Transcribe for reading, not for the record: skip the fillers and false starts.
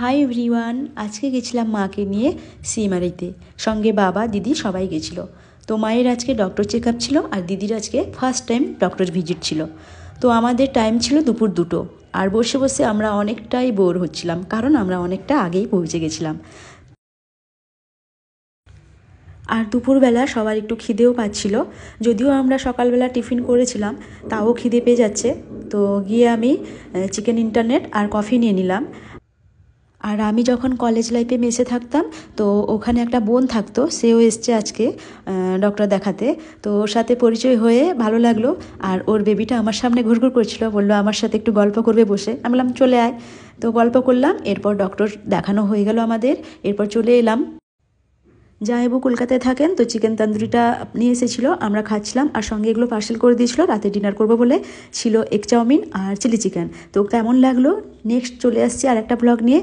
Hi everyone, আজকে গেছিলাম মাকে নিয়ে সিমারিতে। সঙ্গে বাবা দিদি সবাই গেছিলো। তো মায়ের আজকে ডক্টর চেক আপ ছিল আর দিদির আজকে ফার্স্ট টাইম ডক্টর ভিজিট ছিল। তো আমাদের টাইম ছিল দুপুর 2টো। আর বসে বসে আমরা অনেকটাই বোর হচ্ছিলাম, কারণ আমরা অনেকটা আগেই পৌঁছে গেছিলাম। আর দুপুরবেলা সবার একটু খিদেও পাচ্ছিল, যদিও আমরা সকালবেলা টিফিন করেছিলাম, তাও খিদে পেয়ে যাচ্ছে। তো গিয়ে আমি চিকেন ইন্টারনেট আর কফি নিয়ে নিলাম। আর আমি যখন কলেজ লাইফে মেসে থাকতাম, তো ওখানে একটা বোন থাকতো, সেও এসছে আজকে ডক্টর দেখাতে। তো ওর সাথে পরিচয় হয়ে ভালো লাগলো। আর ওর বেবিটা আমার সামনে ঘুরঘুর করছিল, বললো আমার সাথে একটু গল্প করবে বসে। আমি বললাম চলে আয়। তো গল্প করলাম, এরপর ডক্টর দেখানো হয়ে গেল আমাদের। এরপর চলে এলাম। জামাইবাবু কলকাতায় থাকেন, তো চিকেন তন্দুরিটা নিয়ে এসেছিলো, আমরা খাচ্ছিলাম। আর সঙ্গে এগুলো পার্সেল করে দিয়েছিল, রাতে ডিনার করবো বলে। ছিল এগ চাউমিন আর চিলি চিকেন। তো কেমন লাগলো, নেক্সট চলে আসছি আর একটা ব্লগ নিয়ে।